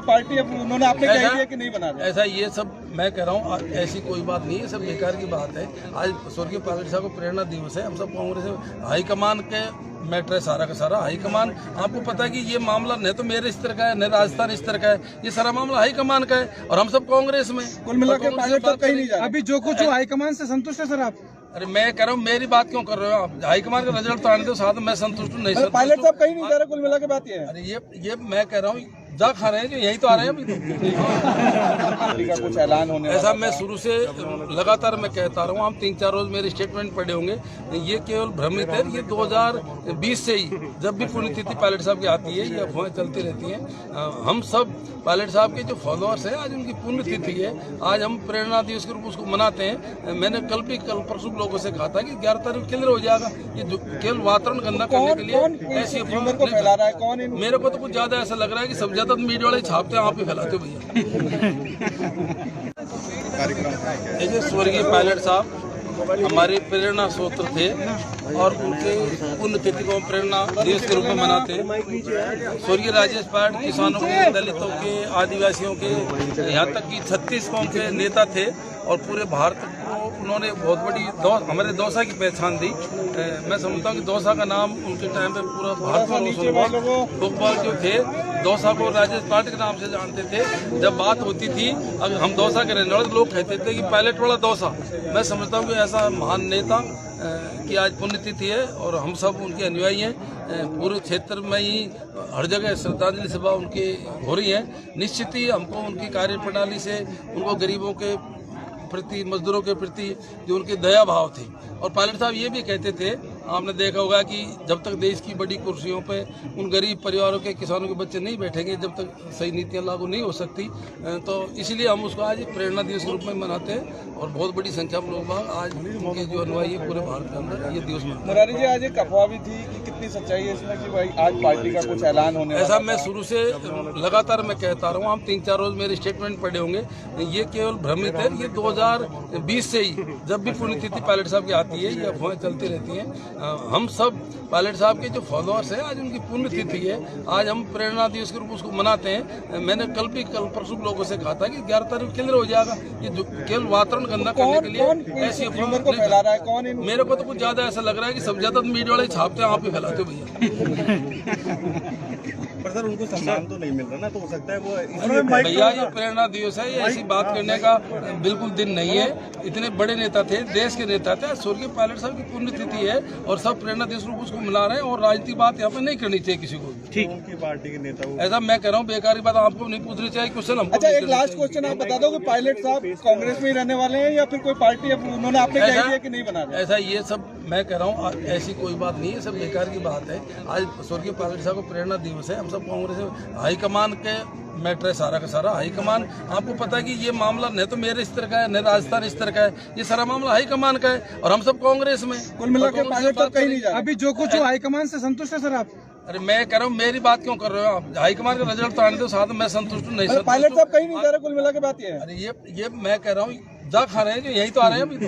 Party अब उन्होंने आपने कह दिया कि नहीं बना रहे। ऐसा ये सब मैं कह रहा हूँ, ऐसी कोई बात नहीं है, सब बेकार की बात है। आज स्वर्गीय पायलट साहब को प्रेरणा दिवस है। हम सब कांग्रेस हाईकमान के मैटर है, सारा का सारा हाईकमान। आपको पता है कि ये मामला न तो मेरे स्तर का है, न राजस्थान स्तर का है, ये सारा मामला हाईकमान का है और हम सब कांग्रेस में। कुल मिलाकर पायलट साहब कहीं नहीं जा रहे। अभी जो कुछ हो हाईकमान से संतुष्ट है सर आप? अरे मैं कह रहा हूँ, मेरी बात क्यों कर रहे हो आप? हाईकमान का रिजल्ट तो आने दो, साथ में मैं संतुष्ट हूँ, नहीं संतुष्ट। पायलट साहब कहीं नहीं जा रहे, कुल मिला के बात ये है। अरे ये मैं कह रहा हूँ, जा खा रहे हैं जो यही तो आ रहे हैं अभी पार्टी का कुछ ऐलान होने ऐसा मैं शुरू से लगातार मैं कहता रहा हूँ। हम 3-4 रोज मेरे स्टेटमेंट पढ़े होंगे, ये केवल भ्रमित है। ये 2020 से ही जब भी पुण्यतिथि पायलट साहब की आती है, ये अफवाहें चलती रहती हैं। हम सब पायलट साहब के जो फॉलोअर्स हैं, आज उनकी पुण्यतिथि है, आज हम प्रेरणा दिवस के रूप उसको मनाते हैं। मैंने कल परसों लोगों से कहा था कि 11 तारीख क्लियर हो जाएगा। ये केवल वातावरण गंदा करने के लिए ऐसी को फैला रहा है कौन? मेरे को तो कुछ ज्यादा ऐसा लग रहा है कि सब ज्यादा मीडिया वाले छापते हैं, आप ही फैलाते हो भैया। देखिए, स्वर्गीय पायलट साहब हमारे प्रेरणा स्रोत थे और उनके पुण्यतिथि को प्रेरणा दिवस के रूप में मनाते हैं। स्वर्गीय राजेश पायलट किसानों के, दलितों के, आदिवासियों के, यहाँ तक कि 36 कौम के नेता थे और पूरे भारत को उन्होंने बहुत बड़ी हमारे दौसा की पहचान दी। मैं समझता हूँ कि दौसा का नाम उनके टाइम पे पूरा भारत में लोकपाल जो थे, दौसा को राजेश पायलट के नाम से जानते थे। जब बात होती थी, अगर हम दौसा के रहने वाले लोग कहते थे कि पायलट वाला दौसा। मैं समझता हूँ कि ऐसा महान नेता की आज पुण्यतिथि है और हम सब उनके अनुयायी हैं। पूरे क्षेत्र में ही हर जगह श्रद्धांजलि सभा उनकी हो रही है। निश्चित ही हमको उनकी कार्यप्रणाली से, उनको गरीबों के प्रति, मजदूरों के प्रति जो उनके दया भाव थे। और पायलट साहब ये भी कहते थे, आपने देखा होगा कि जब तक देश की बड़ी कुर्सियों पे उन गरीब परिवारों के, किसानों के बच्चे नहीं बैठेंगे, जब तक सही नीतियां लागू नहीं हो सकती। तो इसलिए हम उसको आज प्रेरणा दिवस के रूप में मनाते हैं और बहुत बड़ी संख्या में लोग आज उनके जो अनुयायी है पूरे भारत के अंदर ये दिवस मनाते हैं। मुरारी जी, आज एक अफवाह भी थी कि कितनी सच्चाई है इसमें कि भाई आज पार्टी का कुछ ऐलान होने वाला है? ऐसा मैं शुरू से लगातार मैं कहता रहा हूँ। हम 3-4 रोज मेरे स्टेटमेंट पढ़े होंगे, ये केवल भ्रमित है। ये 2020 से ही जब भी पुण्यतिथि पायलट साहब की आती है, ये अफवाहें चलती रहती हैं। हम सब पायलट साहब के जो फॉलोअर्स हैं, आज उनकी पुण्यतिथि है, आज हम प्रेरणा दिवस के रूप उसको मनाते हैं। मैंने कल परसों लोगों से कहा था कि 11 तारीख क्लियर हो जाएगा। ये केवल वातावरण गंदा करने के लिए ऐसी अफवाहें को फैला रहा है कौन? मेरे को तो कुछ ज्यादा ऐसा लग रहा है कि सब ज्यादा मीडिया वाले छापते हैं, आप ही फैलाते हो भैया। पर सर, उनको सम्मान तो नहीं मिल रहा ना, तो हो सकता है वो भैया, ये प्रेरणा दिवस है, ये ऐसी बात करने का बिल्कुल दिन नहीं है। इतने बड़े नेता थे, देश के नेता थे, स्वर्गीय पायलट साहब की पुण्यतिथि है और सब प्रेरणा दिवस रूप उसको मना रहे हैं और राजनीतिक बात यहाँ पे नहीं करनी चाहिए किसी को। ठीक, उनकी पार्टी के नेता ऐसा मैं कह रहा हूँ, बेकारी बात आपको नहीं पूछनी चाहिए क्वेश्चन हमको। अच्छा, एक लास्ट क्वेश्चन आप बता दो कि पायलट साहब कांग्रेस में ही रहने वाले हैं या फिर कोई पार्टी अब उन्होंने आपने कह दिया कि नहीं बना रहे? ऐसा ये सब मैं कह रहा हूँ, ऐसी कोई बात नहीं है, सब बेकार की बात है। आज स्वर्गीय पायलट साहब को प्रेरणा दिवस है। हम सब कांग्रेस हाईकमान के मैटर है, सारा का सारा हाईकमान। आपको पता है कि ये मामला न तो मेरे स्तर का है, न राजस्थान स्तर का है, ये सारा मामला हाईकमान का है और हम सब कांग्रेस में। कुल मिलाकर पायलट साहब कहीं नहीं जा रहे। अभी जो कुछ हो हाईकमान से संतुष्ट है सर आप? अरे मैं कह रहा हूँ, मेरी बात क्यों कर रहे हो आप? हाईकमान का रिजल्ट तो आने दो, साथ में मैं संतुष्ट हूँ, नहीं संतुष्ट। पायलट साहब कहीं नहीं जा रहे, कुल मिला के बात ये है। अरे ये मैं कह रहा हूँ, जा खा रहे हैं जो यही तो आ रहे हैं अभी तो।